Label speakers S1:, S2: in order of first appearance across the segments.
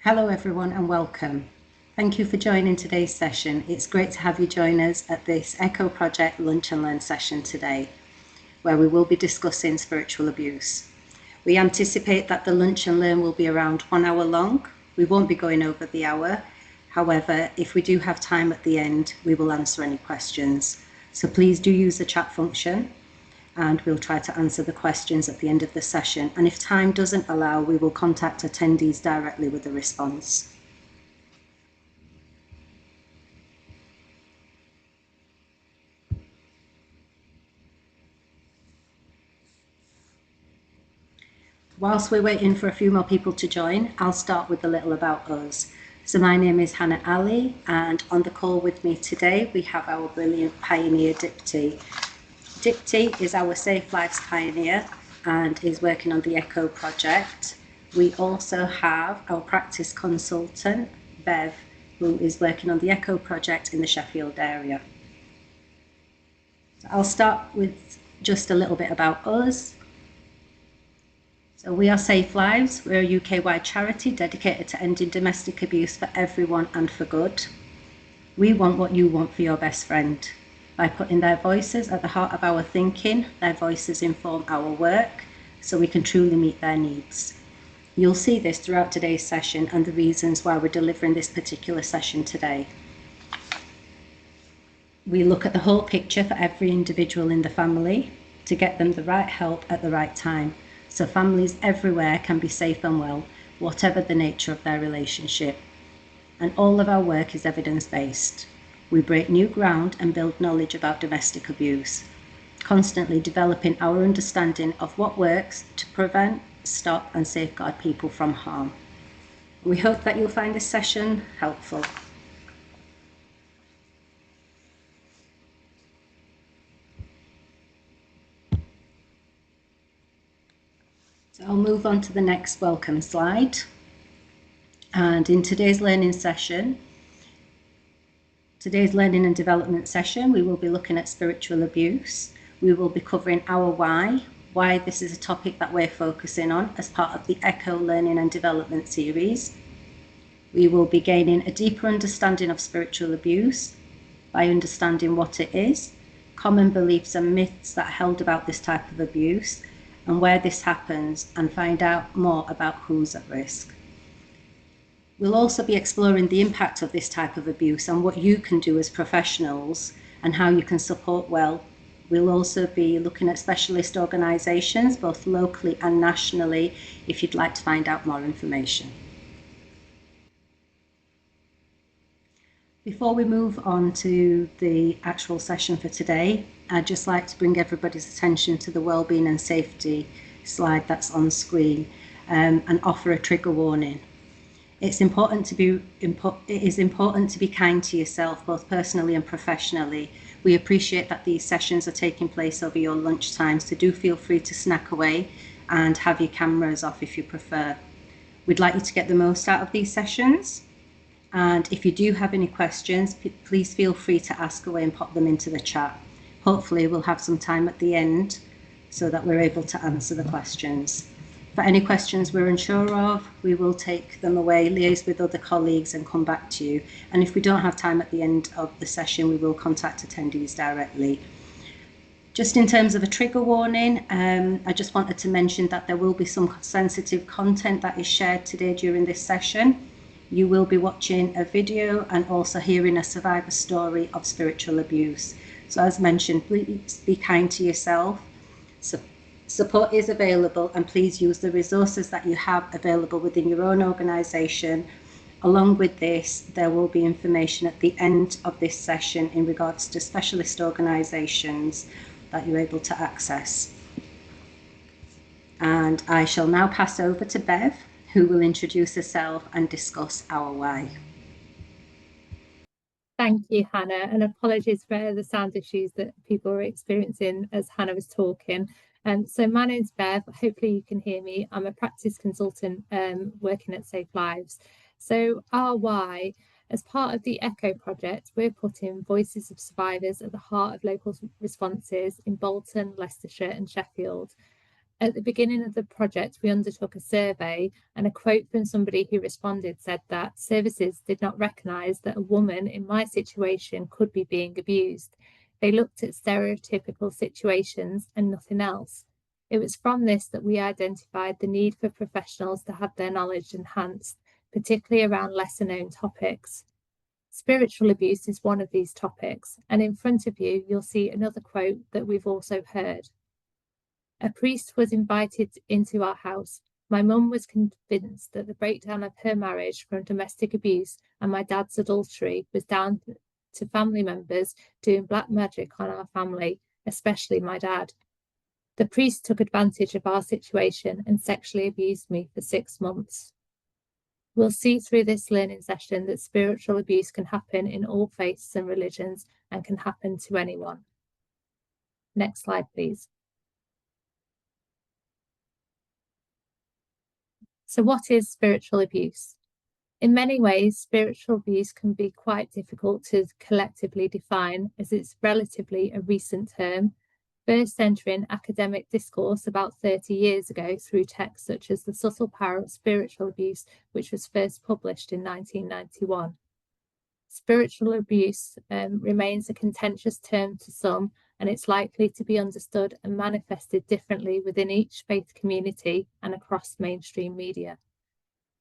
S1: Hello everyone and welcome. Thank you for joining today's session. It's great to have you join us at this Echo Project Lunch and Learn session today, where we will be discussing spiritual abuse. We anticipate that the Lunch and Learn will be around 1 hour long. We won't be going over the hour. However, if we do have time at the end, we will answer any questions. So please do use the chat function, and we'll try to answer the questions at the end of the session. And if time doesn't allow, we will contact attendees directly with a response. Whilst we're waiting for a few more people to join, I'll start with a little about us. So my name is Hannah Ali, and on the call with me today, we have our brilliant pioneer, Dipti. Dipti is our Safe Lives pioneer and is working on the Echo project. We also have our practice consultant, Bev, who is working on the Echo project in the Sheffield area. So I'll start with just a little bit about us. So we are Safe Lives. We're a UK-wide charity dedicated to ending domestic abuse for everyone and for good. We want what you want for your best friend. By putting their voices at the heart of our thinking, their voices inform our work so we can truly meet their needs. You'll see this throughout today's session and the reasons why we're delivering this particular session today. We look at the whole picture for every individual in the family to get them the right help at the right time, so families everywhere can be safe and well, whatever the nature of their relationship. And all of our work is evidence-based. We break new ground and build knowledge about domestic abuse, constantly developing our understanding of what works to prevent, stop and safeguard people from harm. We hope that you'll find this session helpful. So I'll move on to the next welcome slide. And in today's learning and development session, we will be looking at spiritual abuse. We will be covering our why this is a topic that we're focusing on as part of the Echo Learning and Development series. We will be gaining a deeper understanding of spiritual abuse by understanding what it is, common beliefs and myths that are held about this type of abuse, and where this happens, and find out more about who's at risk. We'll also be exploring the impact of this type of abuse and what you can do as professionals and how you can support well. We'll also be looking at specialist organisations, both locally and nationally, if you'd like to find out more information. Before we move on to the actual session for today, I'd just like to bring everybody's attention to the wellbeing and safety slide that's on screen and offer a trigger warning. It is important to be kind to yourself, both personally and professionally. We appreciate that these sessions are taking place over your lunch time, so do feel free to snack away and have your cameras off if you prefer. We'd like you to get the most out of these sessions. And if you do have any questions, please feel free to ask away and pop them into the chat. Hopefully we'll have some time at the end so that we're able to answer the questions. For any questions we're unsure of, we will take them away, liaise with other colleagues and come back to you. And if we don't have time at the end of the session, we will contact attendees directly. Just in terms of a trigger warning, I just wanted to mention that there will be some sensitive content that is shared today during this session. You will be watching a video and also hearing a survivor story of spiritual abuse. So as mentioned, please be kind to yourself. Support is available, and please use the resources that you have available within your own organisation. Along with this, there will be information at the end of this session in regards to specialist organisations that you're able to access. And I shall now pass over to Bev, who will introduce herself and discuss our why.
S2: Thank you, Hannah, and apologies for the sound issues that people were experiencing as Hannah was talking. So my name's Bev, hopefully you can hear me. I'm a practice consultant working at Safe Lives. So our why, as part of the Echo project, we're putting voices of survivors at the heart of local responses in Bolton, Leicestershire and Sheffield. At the beginning of the project, we undertook a survey, and a quote from somebody who responded said that services did not recognise that a woman in my situation could be being abused. They looked at stereotypical situations and nothing else. It was from this that we identified the need for professionals to have their knowledge enhanced, particularly around lesser known topics. Spiritual abuse is one of these topics, and in front of you, you'll see another quote that we've also heard. A priest was invited into our house. My mum was convinced that the breakdown of her marriage from domestic abuse and my dad's adultery was down to family members doing black magic on our family, especially my dad. The priest took advantage of our situation and sexually abused me for 6 months. We'll see through this learning session that spiritual abuse can happen in all faiths and religions and can happen to anyone. Next slide, please. So what is spiritual abuse? In many ways, spiritual abuse can be quite difficult to collectively define, as it's relatively a recent term, first entering academic discourse about 30 years ago through texts such as The Subtle Power of Spiritual Abuse, which was first published in 1991. Spiritual abuse remains a contentious term to some, and it's likely to be understood and manifested differently within each faith community and across mainstream media.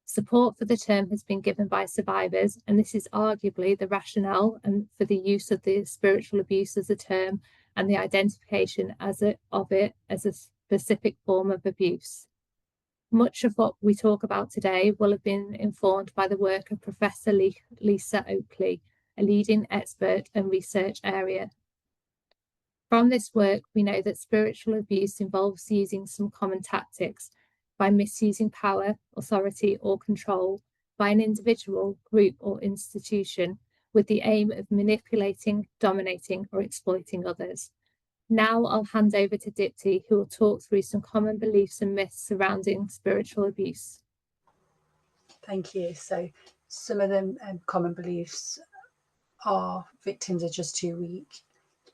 S2: Support for the term has been given by survivors, and this is arguably the rationale for the use of the spiritual abuse as a term and the identification of it as a specific form of abuse. Much of what we talk about today will have been informed by the work of Professor Lisa Oakley, a leading expert and research area. From this work, we know that spiritual abuse involves using some common tactics by misusing power, authority, or control by an individual, group, or institution with the aim of manipulating, dominating, or exploiting others. Now I'll hand over to Dipti, who will talk through some common beliefs and myths surrounding spiritual abuse.
S3: Thank you. So some of the common beliefs are victims are just too weak.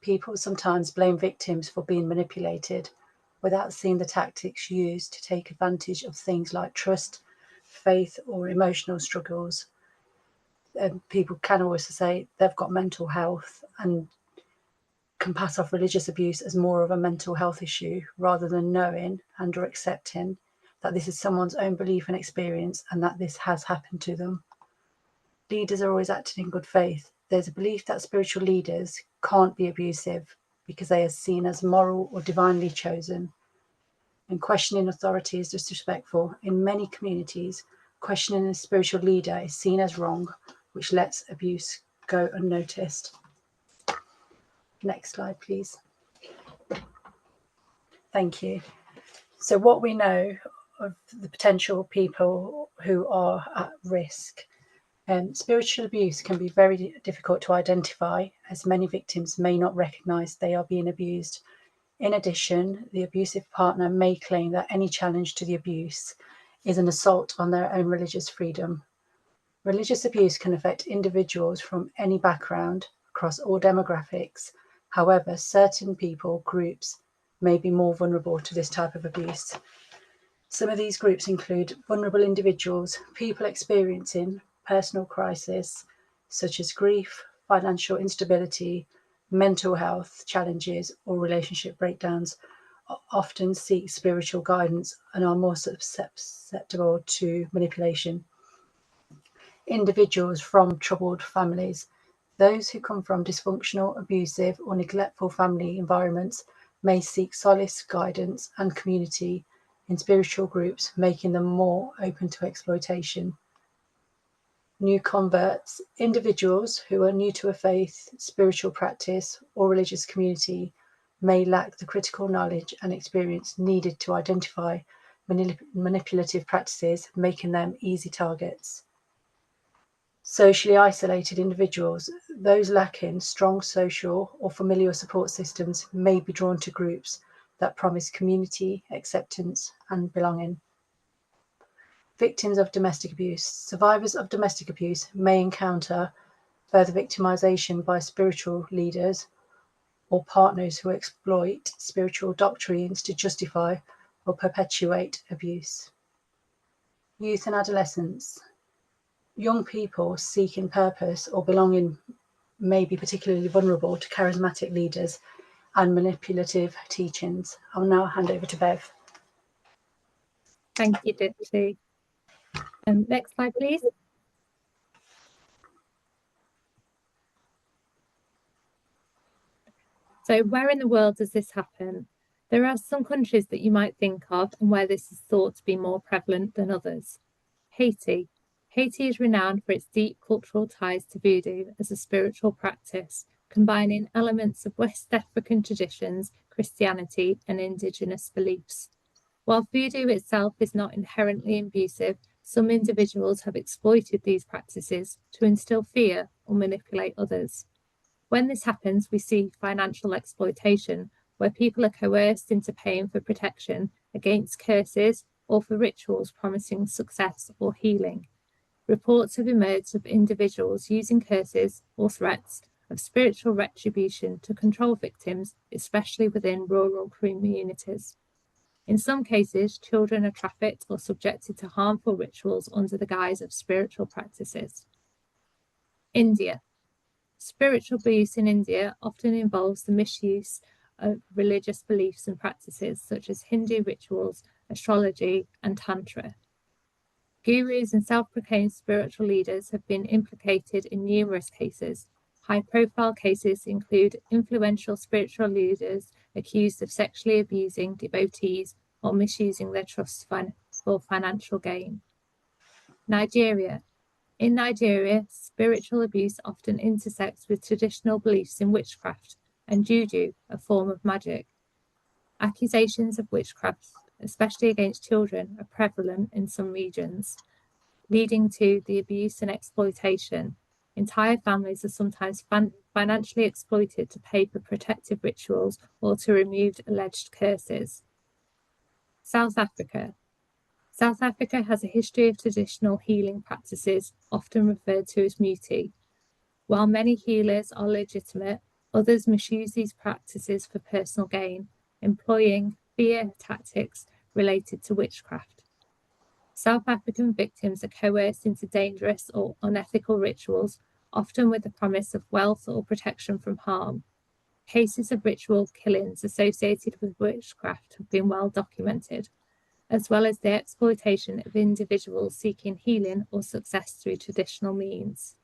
S3: People sometimes blame victims for being manipulated without seeing the tactics used to take advantage of things like trust, faith, or emotional struggles. People can also say they've got mental health and can pass off religious abuse as more of a mental health issue rather than knowing and or accepting that this is someone's own belief and experience and that this has happened to them. Leaders are always acting in good faith. There's a belief that spiritual leaders can't be abusive because they are seen as moral or divinely chosen. And questioning authority is disrespectful. In many communities, questioning a spiritual leader is seen as wrong, which lets abuse go unnoticed. Next slide, please. Thank you. So what we know of the potential people who are at risk. Spiritual abuse can be very difficult to identify, as many victims may not recognise they are being abused. In addition, the abusive partner may claim that any challenge to the abuse is an assault on their own religious freedom. Religious abuse can affect individuals from any background across all demographics. However, certain people, groups, may be more vulnerable to this type of abuse. Some of these groups include vulnerable individuals, people experiencing personal crisis, such as grief, financial instability, mental health challenges, or relationship breakdowns, often seek spiritual guidance and are more susceptible to manipulation. Individuals from troubled families. Those who come from dysfunctional, abusive, or neglectful family environments may seek solace, guidance, and community in spiritual groups, making them more open to exploitation. New converts. Individuals who are new to a faith, spiritual practice, or religious community may lack the critical knowledge and experience needed to identify manipulative practices, making them easy targets. Socially isolated individuals. Those lacking strong social or familial support systems may be drawn to groups that promise community, acceptance, and belonging. Victims of domestic abuse. Survivors of domestic abuse may encounter further victimization by spiritual leaders or partners who exploit spiritual doctrines to justify or perpetuate abuse. Youth and adolescents. Young people seeking purpose or belonging may be particularly vulnerable to charismatic leaders and manipulative teachings. I'll now hand over to Bev.
S2: Thank you, Dipti. Next slide, please. So where in the world does this happen? There are some countries that you might think of and where this is thought to be more prevalent than others. Haiti. Haiti is renowned for its deep cultural ties to voodoo as a spiritual practice, combining elements of West African traditions, Christianity, and indigenous beliefs. While voodoo itself is not inherently abusive, some individuals have exploited these practices to instill fear or manipulate others. When this happens, we see financial exploitation, where people are coerced into paying for protection against curses or for rituals promising success or healing. Reports have emerged of individuals using curses or threats of spiritual retribution to control victims, especially within rural communities. In some cases, children are trafficked or subjected to harmful rituals under the guise of spiritual practices. India. Spiritual abuse in India often involves the misuse of religious beliefs and practices such as Hindu rituals, astrology, and Tantra. Gurus and self-proclaimed spiritual leaders have been implicated in numerous cases. High-profile cases include influential spiritual leaders accused of sexually abusing devotees or misusing their trusts for financial gain. Nigeria. In Nigeria, spiritual abuse often intersects with traditional beliefs in witchcraft and juju, a form of magic. Accusations of witchcraft, especially against children, are prevalent in some regions, leading to the abuse and exploitation. Entire families are sometimes financially exploited to pay for protective rituals or to remove alleged curses. South Africa. South Africa has a history of traditional healing practices, often referred to as muti. While many healers are legitimate, others misuse these practices for personal gain, employing fear tactics related to witchcraft. South African victims are coerced into dangerous or unethical rituals, often with the promise of wealth or protection from harm. Cases of ritual killings associated with witchcraft have been well documented, as well as the exploitation of individuals seeking healing or success through traditional means.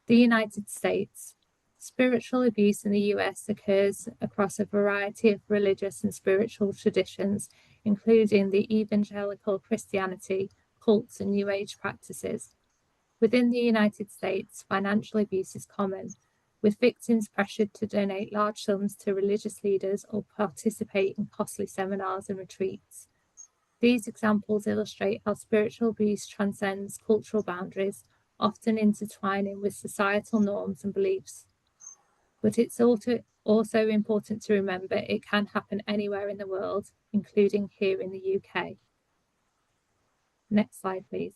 S2: The United States. Spiritual abuse in the US occurs across a variety of religious and spiritual traditions, including the evangelical Christianity, cults, and New Age practices. Within the United States, financial abuse is common, with victims pressured to donate large sums to religious leaders or participate in costly seminars and retreats. These examples illustrate how spiritual abuse transcends cultural boundaries, often intertwining with societal norms and beliefs. But it's also important to remember it can happen anywhere in the world, including here in the UK. Next slide, please.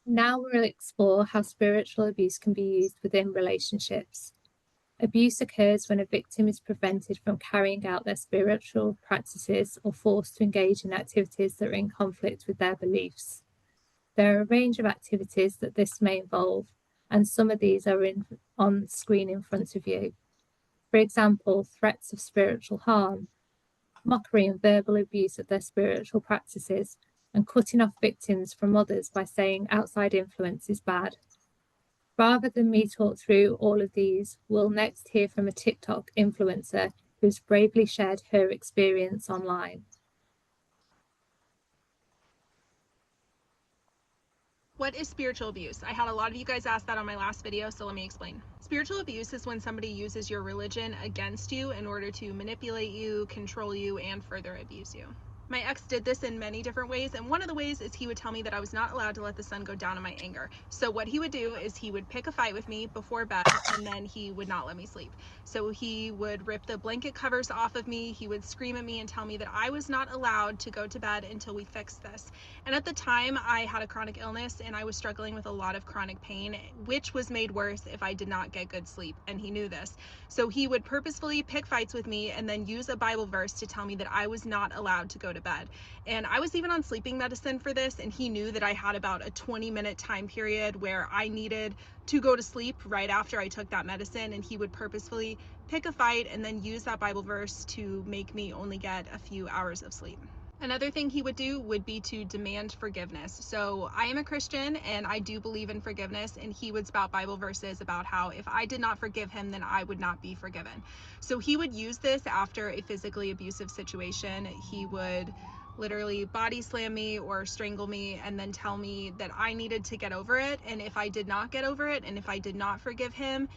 S2: Now we'll explore how spiritual abuse can be used within relationships. Abuse occurs when a victim is prevented from carrying out their spiritual practices or forced to engage in activities that are in conflict with their beliefs. There are a range of activities that this may involve, and some of these are on screen in front of you. For example, threats of spiritual harm, mockery and verbal abuse of their spiritual practices, and cutting off victims from others by saying outside influence is bad. Rather than me talk through all of these, we'll next hear from a TikTok influencer who's bravely shared her experience online.
S4: What is spiritual abuse? I had a lot of you guys ask that on my last video, so let me explain. Spiritual abuse is when somebody uses your religion against you in order to manipulate you, control you, and further abuse you. My ex did this in many different ways, and one of the ways is he would tell me that I was not allowed to let the sun go down on my anger. So what he would do is he would pick a fight with me before bed, and then he would not let me sleep. So he would rip the blanket covers off of me, he would scream at me and tell me that I was not allowed to go to bed until we fixed this. And at the time, I had a chronic illness and I was struggling with a lot of chronic pain, which was made worse if I did not get good sleep, and he knew this. So he would purposefully pick fights with me and then use a Bible verse to tell me that I was not allowed to go to bed. And I was even on sleeping medicine for this, and he knew that I had about a 20-minute time period where I needed to go to sleep right after I took that medicine, and he would purposefully pick a fight and then use that Bible verse to make me only get a few hours of sleep. Another thing he would do would be to demand forgiveness. So I am a Christian and I do believe in forgiveness, and he would spout Bible verses about how if I did not forgive him, then I would not be forgiven. So he would use this after a physically abusive situation. He would literally body slam me or strangle me and then tell me that I needed to get over it, and if I did not get over it and if I did not forgive him,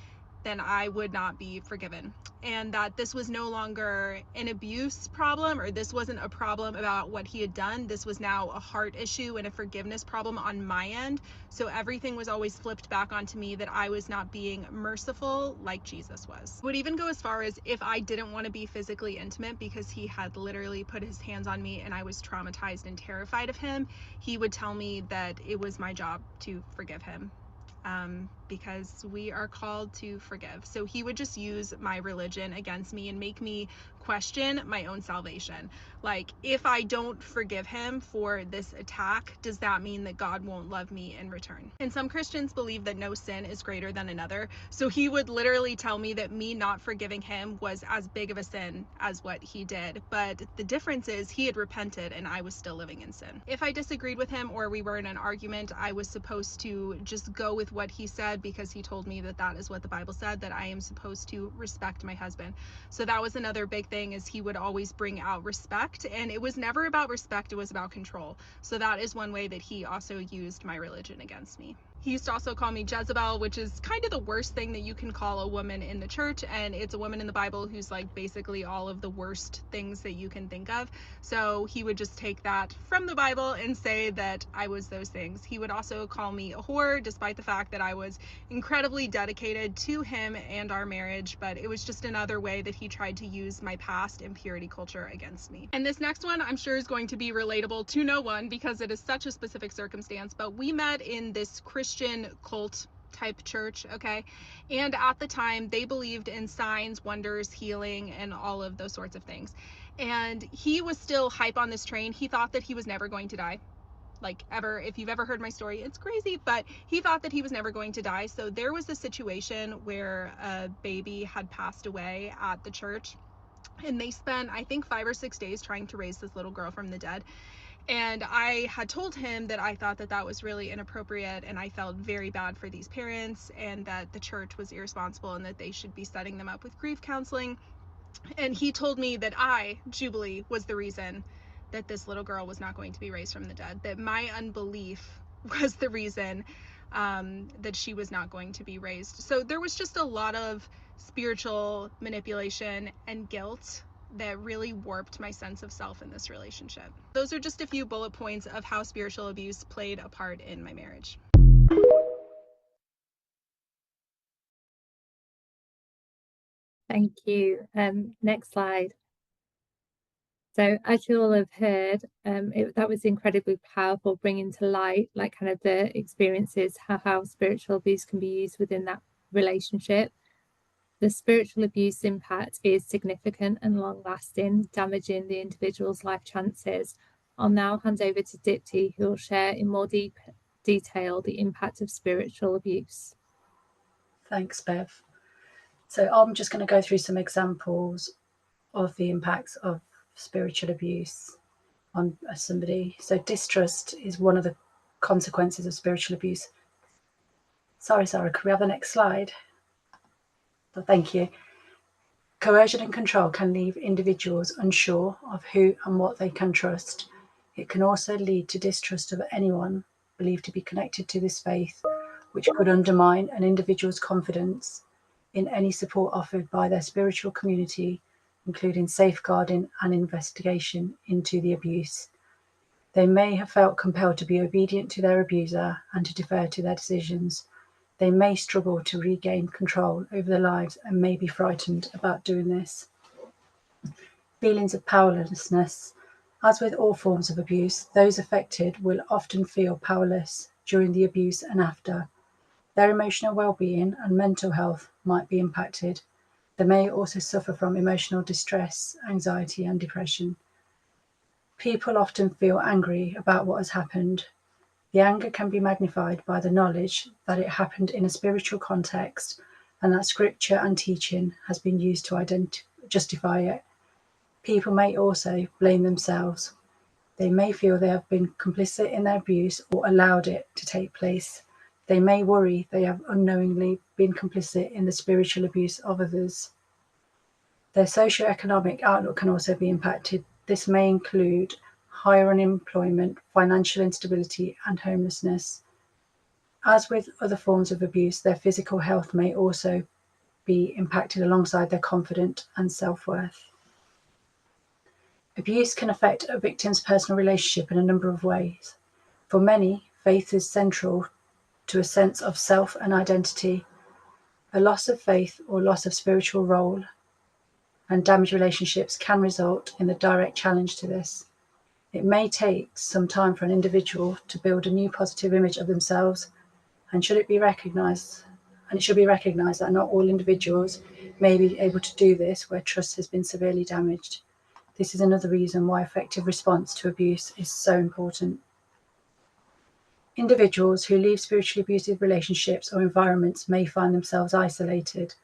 S4: then I would not be forgiven. And that this was no longer an abuse problem, or this wasn't a problem about what he had done. This was now a heart issue and a forgiveness problem on my end. So everything was always flipped back onto me, that I was not being merciful like Jesus was. Would even go as far as if I didn't want to be physically intimate because he had literally put his hands on me and I was traumatized and terrified of him, he would tell me that it was my job to forgive him. Because we are called to forgive. So he would just use my religion against me and make me question my own salvation. Like, if I don't forgive him for this attack, does that mean that God won't love me in return? And some Christians believe that no sin is greater than another. So he would literally tell me that me not forgiving him was as big of a sin as what he did. But the difference is he had repented and I was still living in sin. If I disagreed with him or we were in an argument, I was supposed to just go with what he said, because he told me that that is what the Bible said, that I am supposed to respect my husband. So that was another big thing, is he would always bring out respect, and it was never about respect, it was about control. So that is one way that he also used my religion against me. He used to also call me Jezebel, which is kind of the worst thing that you can call a woman in the church, and it's a woman in the Bible who's like basically all of the worst things that you can think of. So he would just take that from the Bible and say that I was those things. He would also call me a whore, despite the fact that I was incredibly dedicated to him and our marriage, but it was just another way that he tried to use my past impurity culture against me. And this next one I'm sure is going to be relatable to no one because it is such a specific circumstance, but we met in this Christian cult type church, okay? And at the time they believed in signs, wonders, healing, and all of those sorts of things. And he was still hype on this train. He thought that he was never going to die, like ever. If you've ever heard my story, it's crazy, but he thought that he was never going to die. So there was a situation where a baby had passed away at the church, and they spent, I think, 5 or 6 days trying to raise this little girl from the dead. And I had told him that I thought that that was really inappropriate, and I felt very bad for these parents, and that the church was irresponsible and that they should be setting them up with grief counseling. And he told me that I, Jubilee, was the reason that this little girl was not going to be raised from the dead, that my unbelief was the reason that she was not going to be raised. So there was just a lot of spiritual manipulation and guilt that really warped my sense of self in this relationship. Those are just a few bullet points of how spiritual abuse played a part in my marriage.
S2: Thank you. Next slide. So as you all have heard, that was incredibly powerful, bringing to light like kind of the experiences, how spiritual abuse can be used within that relationship. The spiritual abuse impact is significant and long-lasting, damaging the individual's life chances. I'll now hand over to Dipti, who will share in more detail the impact of spiritual abuse.
S3: Thanks, Bev. So I'm just going to go through some examples of the impacts of spiritual abuse on somebody. So distrust is one of the consequences of spiritual abuse. Sorry, Sarah, could we have the next slide? Thank you. Coercion and control can leave individuals unsure of who and what they can trust. It can also lead to distrust of anyone believed to be connected to this faith, which could undermine an individual's confidence in any support offered by their spiritual community including safeguarding and investigation into the abuse. They may have felt compelled to be obedient to their abuser and to defer to their decisions. They may struggle to regain control over their lives and may be frightened about doing this. Feelings of powerlessness. As with all forms of abuse, those affected will often feel powerless during the abuse and after. Their emotional well-being and mental health might be impacted. They may also suffer from emotional distress, anxiety, and depression. People often feel angry about what has happened. The anger can be magnified by the knowledge that it happened in a spiritual context and that scripture and teaching has been used to justify it. People may also blame themselves. They may feel they have been complicit in their abuse or allowed it to take place. They may worry they have unknowingly been complicit in the spiritual abuse of others. Their socioeconomic outlook can also be impacted. This may include higher unemployment, financial instability, and homelessness. As with other forms of abuse, their physical health may also be impacted alongside their confidence and self-worth. Abuse can affect a victim's personal relationship in a number of ways. For many, faith is central to a sense of self and identity. A loss of faith or loss of spiritual role and damaged relationships can result in the direct challenge to this. It may take some time for an individual to build a new positive image of themselves, and it should be recognized that not all individuals may be able to do this where trust has been severely damaged. This is another reason why effective response to abuse is so important. Individuals who leave spiritually abusive relationships or environments may find themselves isolated.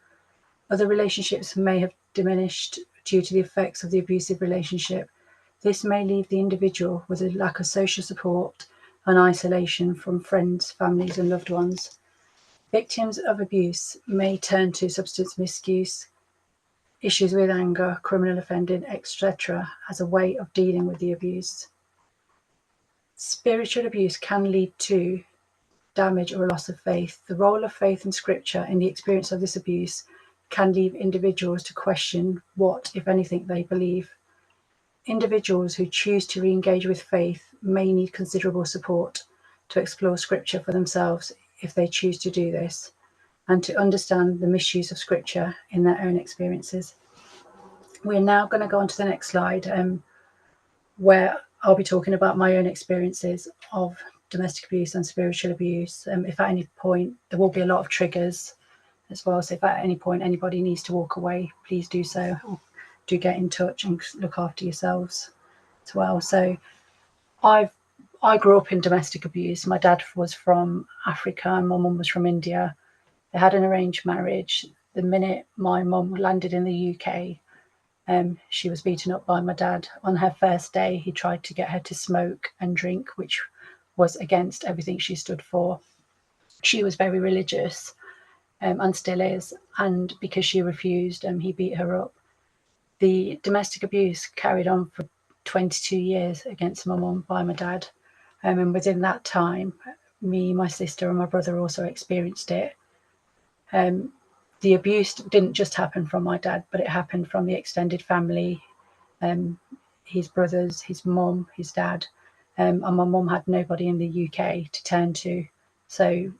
S3: Other relationships may have diminished due to the effects of the abusive relationship. This may leave the individual with a lack of social support and isolation from friends, families, and loved ones. Victims of abuse may turn to substance misuse, issues with anger, criminal offending, etc., as a way of dealing with the abuse. Spiritual abuse can lead to damage or loss of faith. The role of faith and scripture in the experience of this abuse can lead individuals to question what, if anything, they believe. Individuals who choose to re-engage with faith may need considerable support to explore scripture for themselves if they choose to do this, and to understand the misuse of scripture in their own experiences. We're now going to go on to the next slide, where I'll be talking about my own experiences of domestic abuse and spiritual abuse. If at any point, there will be a lot of triggers as well, so if at any point anybody needs to walk away, please do so, or do get in touch and look after yourselves as well. So I grew up in domestic abuse. My dad was from Africa and my mum was from India. They had an arranged marriage. The minute my mum landed in the UK, she was beaten up by my dad. On her first day, he tried to get her to smoke and drink, which was against everything she stood for. She was very religious, and still is, and because she refused, he beat her up. The domestic abuse carried on for 22 years against my mum by my dad, and within that time, me, my sister, and my brother also experienced it. The abuse didn't just happen from my dad, but it happened from the extended family, his brothers, his mum, his dad, and my mum had nobody in the UK to turn to. So,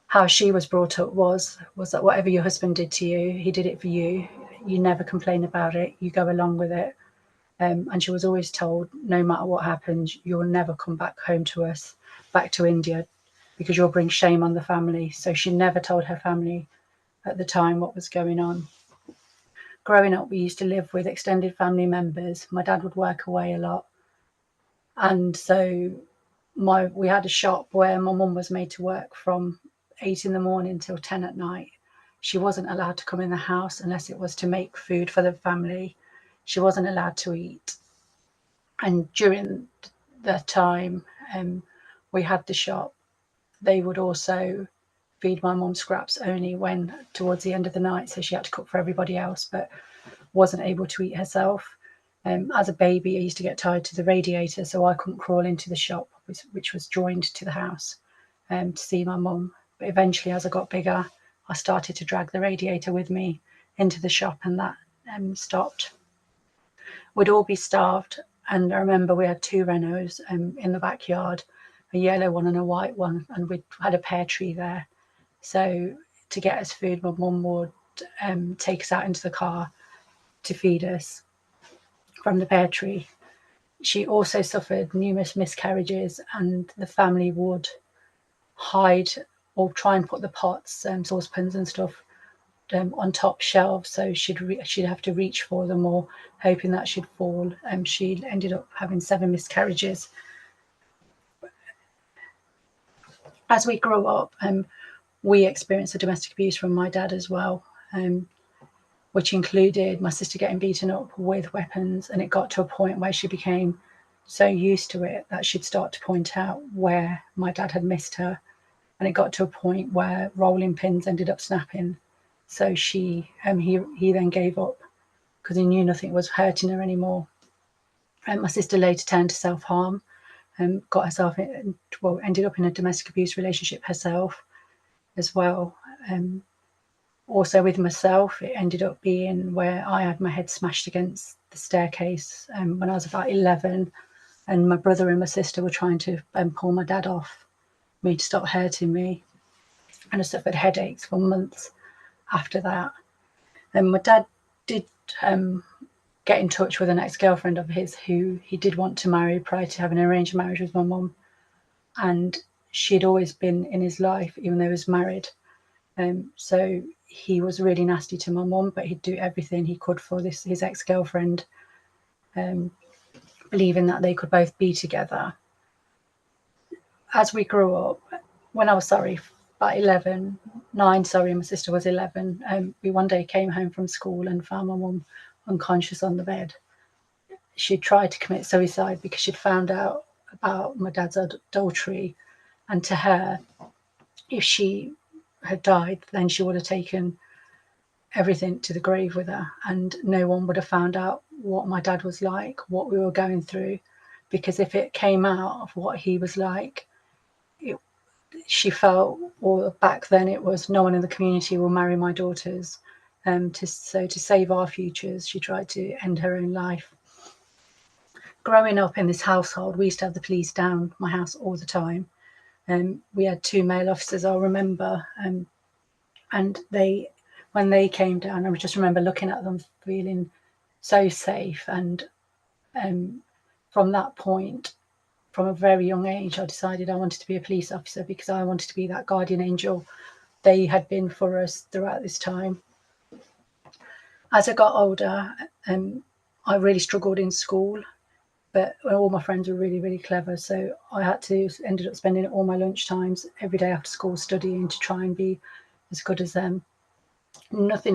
S3: how she was brought up was that whatever your husband did to you, he did it for you. You never complain about it. You go along with it. And she was always told, no matter what happens, you'll never come back home to us, back to India, because you'll bring shame on the family. So she never told her family at the time what was going on. Growing up, we used to live with extended family members. My dad would work away a lot. And so we had a shop where my mum was made to work from 8 in the morning till 10 at night. She wasn't allowed to come in the house unless it was to make food for the family. She wasn't allowed to eat. And during that time, we had the shop. They would also feed my mum scraps only when towards the end of the night, so she had to cook for everybody else, but wasn't able to eat herself. As a baby, I used to get tied to the radiator, so I couldn't crawl into the shop, which was joined to the house, to see my mum. But eventually, as I got bigger, I started to drag the radiator with me into the shop, and that stopped. We'd all be starved, and I remember we had 2 Renaults in the backyard, a yellow one and a white one, and we had a pear tree there. So to get us food, my mum would take us out into the car to feed us from the pear tree. She also suffered numerous miscarriages, and the family would hide or try and put the pots and saucepans and stuff on top shelves, so she'd have to reach for them or hoping that she'd fall. She ended up having 7 miscarriages. As we grew up, we experienced the domestic abuse from my dad as well, which included my sister getting beaten up with weapons, and it got to a point where she became so used to it that she'd start to point out where my dad had missed her, and it got to a point where rolling pins ended up snapping. So he then gave up because he knew nothing was hurting her anymore. And my sister later turned to self-harm and got herself ended up in a domestic abuse relationship herself as well. Also with myself, it ended up being where I had my head smashed against the staircase when I was about 11, and my brother and my sister were trying to pull my dad off me to stop hurting me, and I suffered headaches for months after that. And my dad did get in touch with an ex-girlfriend of his who he did want to marry prior to having an arranged marriage with my mum, and she'd always been in his life even though he was married. So he was really nasty to my mum, but he'd do everything he could for his ex-girlfriend, believing that they could both be together. As we grew up, when I was about 9, my sister was 11, we one day came home from school and found my mum unconscious on the bed. She tried to commit suicide because she'd found out about my dad's adultery, and to her, if she had died, then she would have taken everything to the grave with her, and no one would have found out what my dad was like, what we were going through, because if it came out of what he was like, she felt, or back then it was, no one in the community will marry my daughters. To save our futures, she tried to end her own life. Growing up in this household, we used to have the police down my house all the time. We had 2 male officers, I'll remember, and when they came down, I just remember looking at them feeling so safe. And from that point, from a very young age, I decided I wanted to be a police officer because I wanted to be that guardian angel they had been for us throughout this time. As I got older, I really struggled in school, but all my friends were really, really clever. So I ended up spending all my lunch times every day after school studying to try and be as good as them. Nothing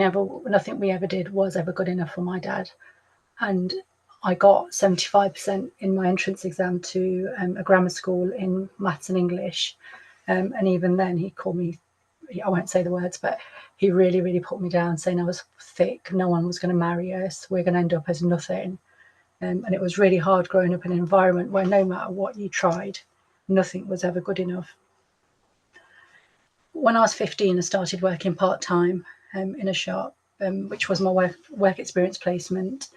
S3: we ever did was ever good enough for my dad. And I got 75% in my entrance exam to a grammar school in maths and English. And even then he called me, I won't say the words, but he really, really put me down, saying I was thick, no one was going to marry us, we're going to end up as nothing. And it was really hard growing up in an environment where no matter what you tried, nothing was ever good enough. When I was 15, I started working part-time in a shop, which was my work experience placement.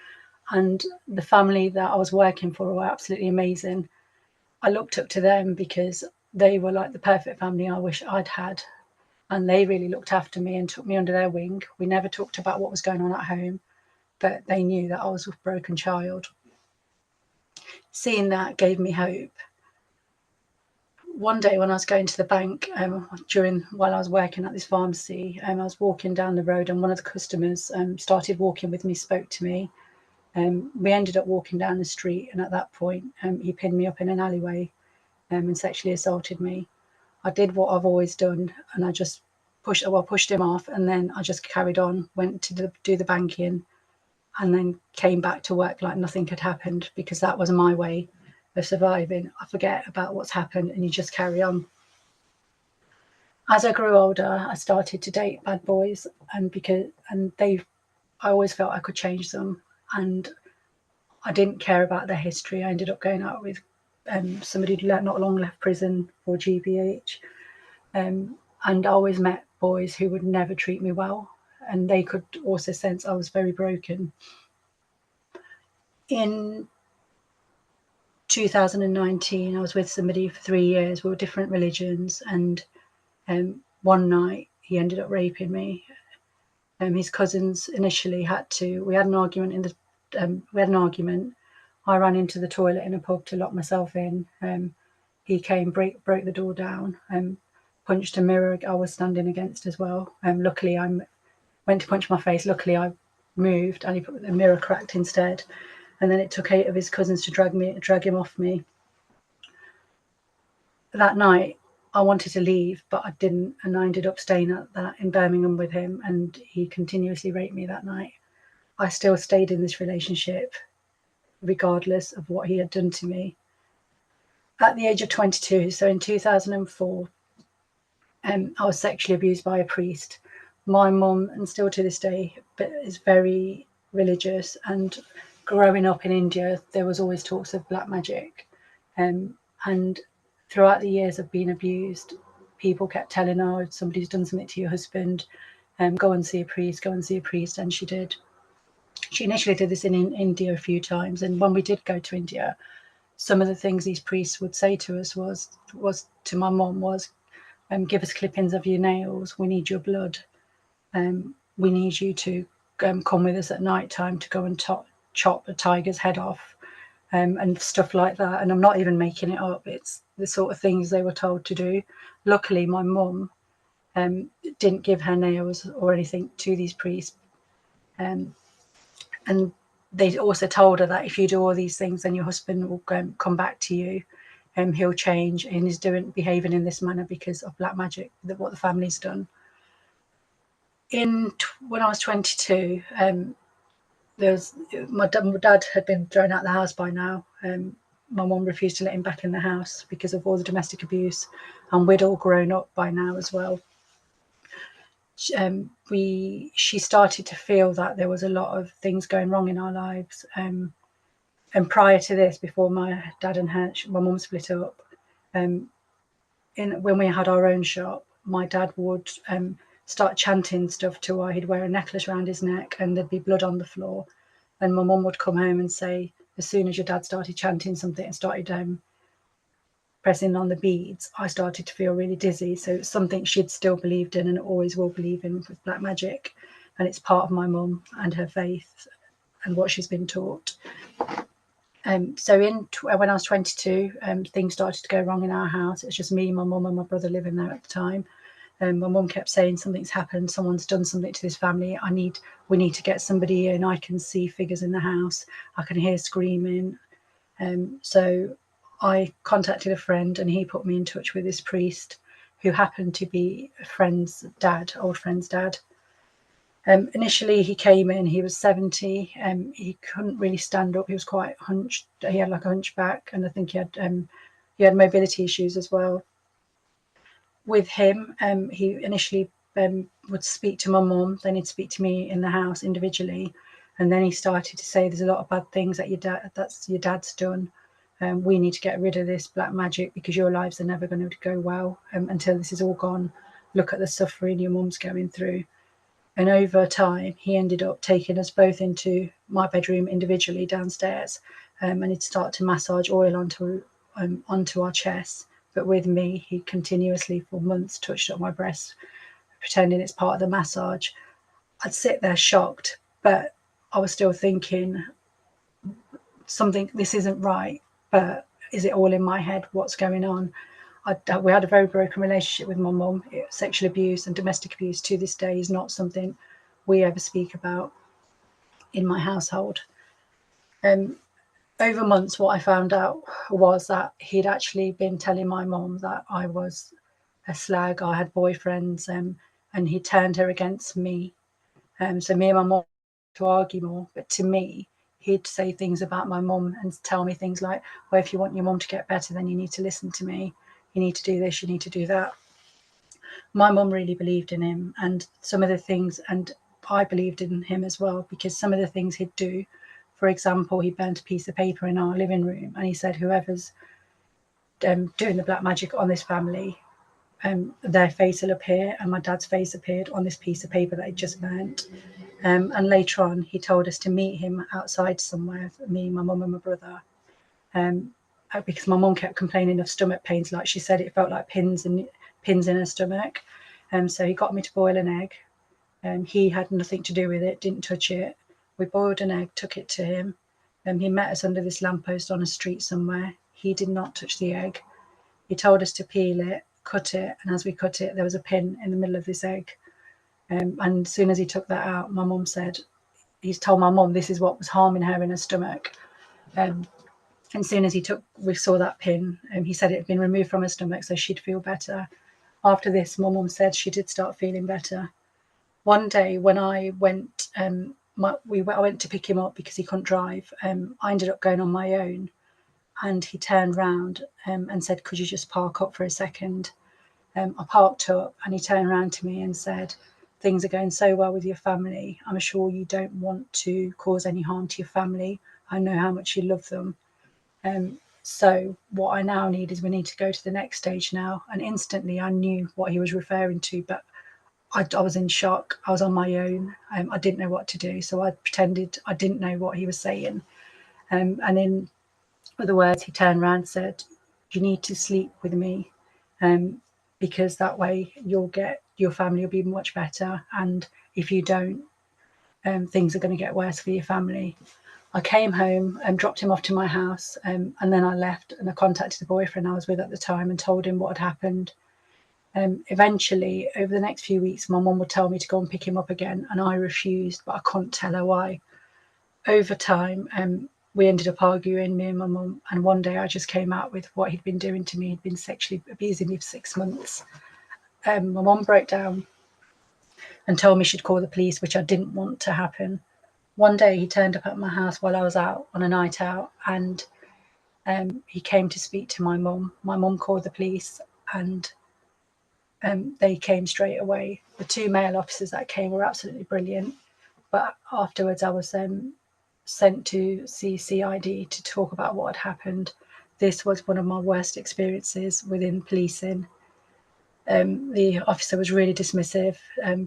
S3: And the family that I was working for were absolutely amazing. I looked up to them because they were like the perfect family I wish I'd had. And they really looked after me and took me under their wing. We never talked about what was going on at home, but they knew that I was a broken child. Seeing that gave me hope. One day when I was going to the bank, while I was working at this pharmacy, I was walking down the road, and one of the customers started walking with me, spoke to me. We ended up walking down the street, and at that point, he pinned me up in an alleyway and sexually assaulted me. I did what I've always done, and I just pushed him off, and then I just carried on, went to do the banking, and then came back to work like nothing had happened, because that was my way of surviving. I forget about what's happened and you just carry on. As I grew older, I started to date bad boys, and I always felt I could change them, and I didn't care about their history. I ended up going out with somebody who not long left prison for GBH, and I always met boys who would never treat me well. and they could also sense I was very broken. In 2019, I was with somebody for 3 years. We were different religions, and one night he ended up raping me. His cousins initially we had an argument I ran into the toilet in a pub to lock myself in. He came, broke the door down, punched a mirror I was standing against as well. Luckily, I went to punch my face. Luckily, I moved and the mirror cracked instead. And then it took 8 of his cousins to drag him off me. That night, I wanted to leave, but I didn't, and I ended up staying in Birmingham with him, and he continuously raped me that night. I still stayed in this relationship, regardless of what he had done to me. At the age of 22, so in 2004, I was sexually abused by a priest. My mum, and still to this day, is very religious, and growing up in India, there was always talks of black magic. And throughout the years of being abused, people kept telling her, oh, somebody's done something to your husband, go and see a priest, and she did. She initially did this in India a few times, and when we did go to India, some of the things these priests would say to us was to my mum was, give us clippings of your nails, we need your blood, we need you to come with us at night time to go and chop a tiger's head off, and stuff like that. And I'm not even making it up, it's the sort of things they were told to do. Luckily, my mum didn't give her nails or anything to these priests, and they also told her that if you do all these things, then your husband will come back to you, and he'll change and is behaving in this manner because of black magic, what the family's done. When I was 22, my dad had been thrown out of the house by now. My mum refused to let him back in the house because of all the domestic abuse, and we'd all grown up by now as well. She started to feel that there was a lot of things going wrong in our lives. And prior to this, before my dad and my mum split up, when we had our own shop, my dad would start chanting stuff to her. He'd wear a necklace around his neck and there'd be blood on the floor. And my mum would come home and say, as soon as your dad started chanting something and started pressing on the beads, I started to feel really dizzy. So it's something she'd still believed in and always will believe in with black magic. And it's part of my mum and her faith and what she's been taught. So when I was 22, things started to go wrong in our house. It was just me, my mum and my brother living there at the time. My mum kept saying, something's happened, someone's done something to this family, we need to get somebody in. I can see figures in the house, I can hear screaming. So I contacted a friend and he put me in touch with this priest who happened to be a old friend's dad. Initially he came in, he was 70, he couldn't really stand up, he was quite hunched, he had like a hunchback, and I think he had mobility issues as well. With him, he initially would speak to my mum, then he'd speak to me in the house individually, and then he started to say, there's a lot of bad things that your dad's done. We need to get rid of this black magic because your lives are never going to go well until this is all gone. Look at the suffering your mum's going through. And over time, he ended up taking us both into my bedroom individually downstairs, and he'd start to massage oil onto our chests. But with me, he continuously for months touched up my breast, pretending it's part of the massage. I'd sit there shocked, but I was still thinking, this isn't right, but is it all in my head? What's going on? We had a very broken relationship with my mum. Sexual abuse and domestic abuse to this day is not something we ever speak about in my household. Over months, what I found out was that he'd actually been telling my mum that I was a slag, I had boyfriends, and he turned her against me. So me and my mum to argue more, but to me, he'd say things about my mum and tell me things like, well, if you want your mum to get better, then you need to listen to me. You need to do this, you need to do that. My mum really believed in him, and some of the things, and I believed in him as well, because some of the things he'd do, for example, he burnt a piece of paper in our living room and he said, whoever's doing the black magic on this family, their face will appear, and my dad's face appeared on this piece of paper that he just burnt. And later on, he told us to meet him outside somewhere, me, my mum and my brother, because my mum kept complaining of stomach pains. Like she said, it felt like pins in her stomach. So he got me to boil an egg. He had nothing to do with it, didn't touch it. We boiled an egg, took it to him. He met us under this lamppost on a street somewhere. He did not touch the egg. He told us to peel it, cut it, and as we cut it, there was a pin in the middle of this egg. And as soon as he took that out, my mum said, he's told my mum this is what was harming her in her stomach. And as soon as we saw that pin, he said it had been removed from her stomach so she'd feel better. After this, my mum said she did start feeling better. One day when I went, I went to pick him up because he couldn't drive. I ended up going on my own, and he turned round and said, "Could you just park up for a second?" I parked up, and he turned around to me and said, "Things are going so well with your family. I'm sure you don't want to cause any harm to your family. I know how much you love them. So what I now need is we need to go to the next stage now." And instantly I knew what he was referring to, but I was in shock. I was on my own. I didn't know what to do. So I pretended I didn't know what he was saying. And in other words, he turned around and said, "You need to sleep with me, because that way your family will be much better. And if you don't, things are going to get worse for your family." I came home and dropped him off to my house, and then I left and I contacted the boyfriend I was with at the time and told him what had happened. Eventually, over the next few weeks, my mum would tell me to go and pick him up again, and I refused, but I couldn't tell her why. Over time, we ended up arguing, me and my mum, and one day I just came out with what he'd been doing to me. He'd been sexually abusing me for 6 months. My mum broke down and told me she'd call the police, which I didn't want to happen. One day he turned up at my house while I was out on a night out, and he came to speak to my mum. My mum called the police, and they came straight away. The 2 male officers that came were absolutely brilliant, but afterwards I was sent to see CID to talk about what had happened. This was one of my worst experiences within policing. The officer was really dismissive,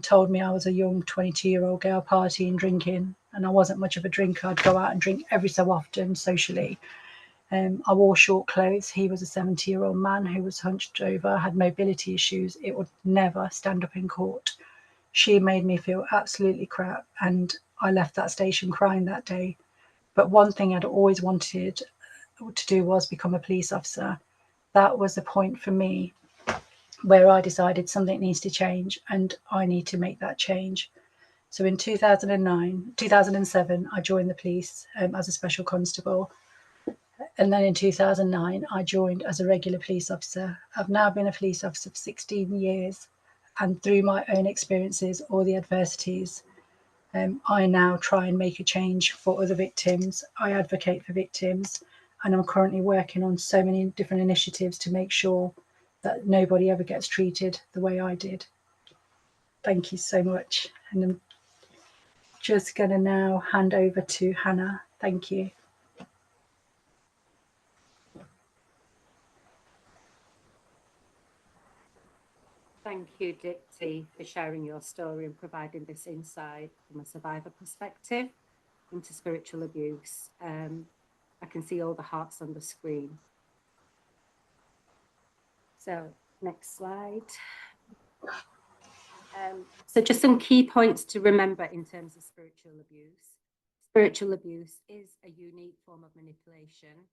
S3: told me I was a young 22-year-old girl partying, drinking, and I wasn't much of a drinker. I'd go out and drink every so often socially. I wore short clothes. He was a 70-year-old man who was hunched over, had mobility issues. It would never stand up in court. She made me feel absolutely crap, and I left that station crying that day. But one thing I'd always wanted to do was become a police officer. That was the point for me where I decided something needs to change and I need to make that change. So in 2007, I joined the police as a special constable. And then in 2009, I joined as a regular police officer. I've now been a police officer for 16 years. And through my own experiences, all the adversities, I now try and make a change for other victims. I advocate for victims. And I'm currently working on so many different initiatives to make sure that nobody ever gets treated the way I did. Thank you so much. And I'm just going to now hand over to Hannah. Thank you.
S5: Thank you, Dipti, for sharing your story and providing this insight from a survivor perspective into spiritual abuse. I can see all the hearts on the screen. So next slide. So just some key points to remember in terms of spiritual abuse. Spiritual abuse is a unique form of manipulation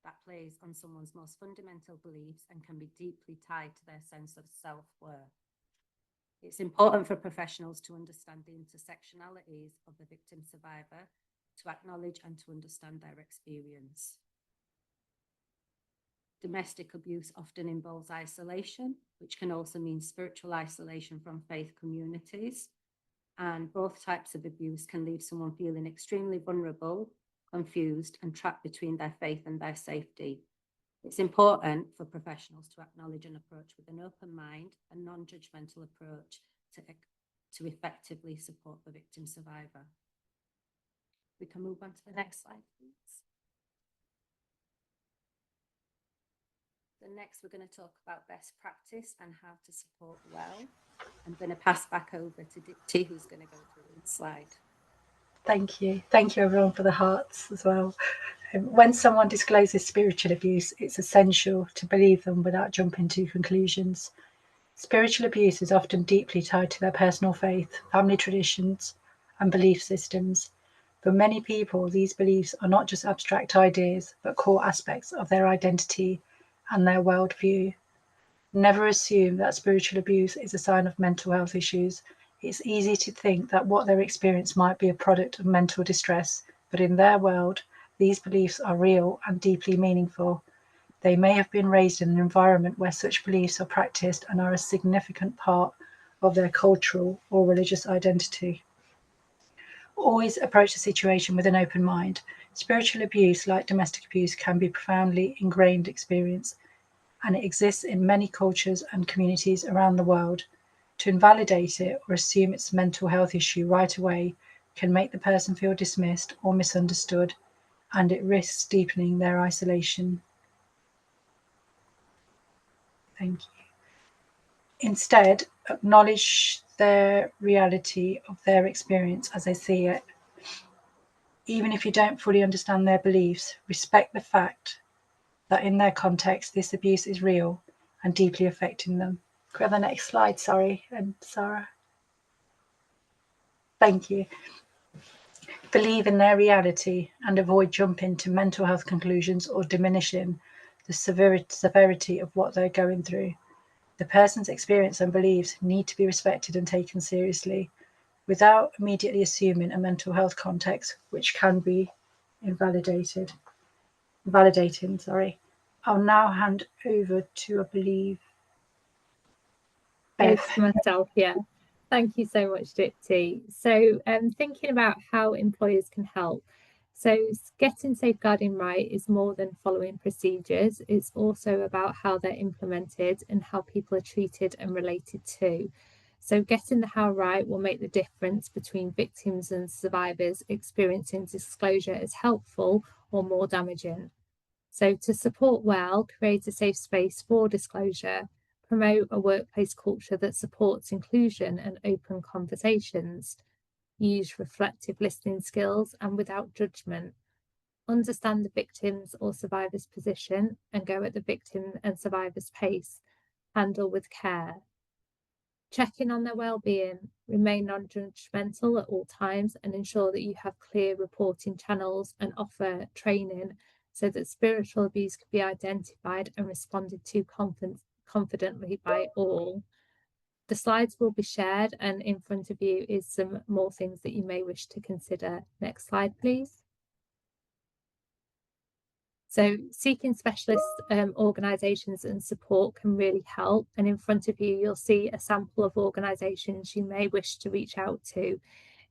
S5: that plays on someone's most fundamental beliefs and can be deeply tied to their sense of self-worth. It's important for professionals to understand the intersectionalities of the victim survivor, to acknowledge and to understand their experience. Domestic abuse often involves isolation, which can also mean spiritual isolation from faith communities. And both types of abuse can leave someone feeling extremely vulnerable, confused, and trapped between their faith and their safety. It's important for professionals to acknowledge and approach with an open mind and non-judgmental approach to effectively support the victim survivor. We can move on to the next slide, please. Then next, we're going to talk about best practice and how to support well. I'm going to pass back over to Dipti, who's going to go through the slide.
S3: Thank you. Thank you, everyone, for the hearts as well. When someone discloses spiritual abuse, it's essential to believe them without jumping to conclusions. Spiritual abuse is often deeply tied to their personal faith, family traditions, and belief systems. For many people, these beliefs are not just abstract ideas, but core aspects of their identity and their worldview. Never assume that spiritual abuse is a sign of mental health issues. It's easy to think that what they experience might be a product of mental distress, but in their world, these beliefs are real and deeply meaningful. They may have been raised in an environment where such beliefs are practiced and are a significant part of their cultural or religious identity. Always approach the situation with an open mind. Spiritual abuse, like domestic abuse, can be a profoundly ingrained experience, and it exists in many cultures and communities around the world. To invalidate it or assume it's a mental health issue right away can make the person feel dismissed or misunderstood, and it risks deepening their isolation. Thank you. Instead, acknowledge their reality of their experience as they see it. Even if you don't fully understand their beliefs, respect the fact that in their context, this abuse is real and deeply affecting them. Go to the next slide, sorry, and Sarah. Thank you. Believe in their reality and avoid jumping to mental health conclusions or diminishing the severity of what they're going through. The person's experience and beliefs need to be respected and taken seriously without immediately assuming a mental health context, which can be invalidating. I'll now hand over to, I believe, Bev.
S2: It's myself, yeah. Thank you so much, Dipti. So thinking about how employers can help. So getting safeguarding right is more than following procedures. It's also about how they're implemented and how people are treated and related to. So getting the how right will make the difference between victims and survivors experiencing disclosure as helpful or more damaging. So to support well, create a safe space for disclosure, promote a workplace culture that supports inclusion and open conversations, use reflective listening skills and without judgment, understand the victim's or survivor's position and go at the victim and survivor's pace, handle with care, check in on their well-being, remain non-judgmental at all times and ensure that you have clear reporting channels and offer training so that spiritual abuse can be identified and responded to confidently by all. The slides will be shared and in front of you is some more things that you may wish to consider. Next slide, please. So seeking specialist organisations and support can really help. And in front of you, you'll see a sample of organisations you may wish to reach out to.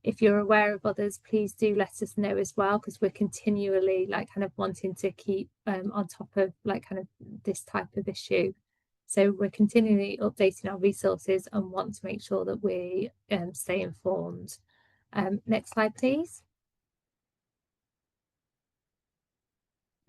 S2: If you're aware of others, please do let us know as well, because we're continually wanting to keep on top of this type of issue. So we're continually updating our resources and want to make sure that we stay informed. Next slide, please.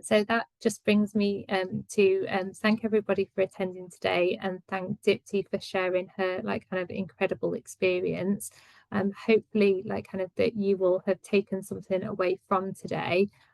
S2: So that just brings me to thank everybody for attending today and thank Dipti for sharing her incredible experience. Hopefully that you will have taken something away from today